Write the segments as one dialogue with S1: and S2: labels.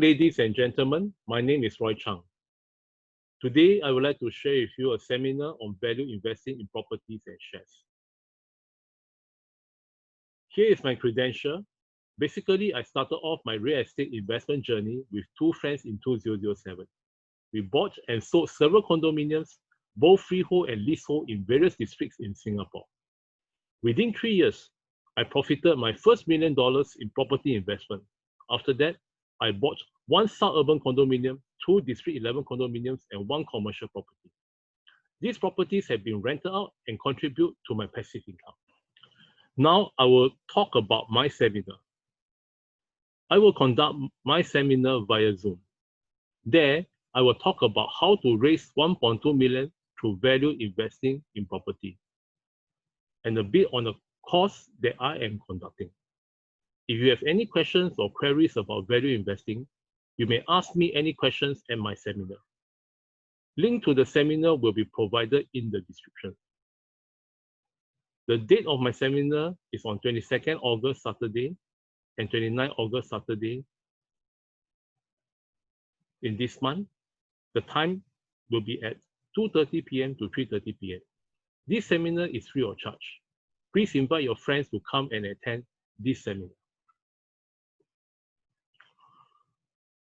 S1: Ladies and gentlemen, my name is Roy Chang. Today, I would like to share with you a seminar on value investing in properties and shares. Here is my credential. Basically, I started off my real estate investment journey with two friends in 2007. We bought and sold several condominiums, both freehold and leasehold in various districts in Singapore. Within 3 years, I profited my first $1 million in property investment. After that, I bought one suburban condominium, two District 11 condominiums, and one commercial property. These properties have been rented out and contribute to my passive income. Now I will talk about my seminar. I will conduct my seminar via Zoom. There, I will talk about how to raise 1.2 million through value investing in property, and a bit on the course that I am conducting. If you have any questions or queries about value investing, you may ask me any questions at my seminar. Link to the seminar will be provided in the description. The date of my seminar is on 22nd August Saturday and 29th August Saturday in this month. The time will be at 2:30 p.m. to 3:30 p.m. This seminar is free of charge. Please invite your friends to come and attend this seminar.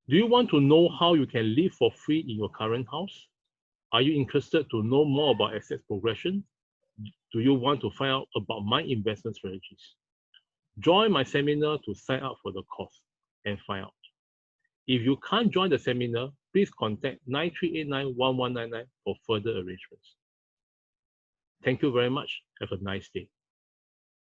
S1: Do you want to know how you can live for free in your current house? Are you interested to know more about asset progression? Do you want to find out about my investment strategies? Join my seminar to sign up for the course and find out. If you can't join the seminar, please contact 9389-1199 for further arrangements. Thank you very much. Have a nice day.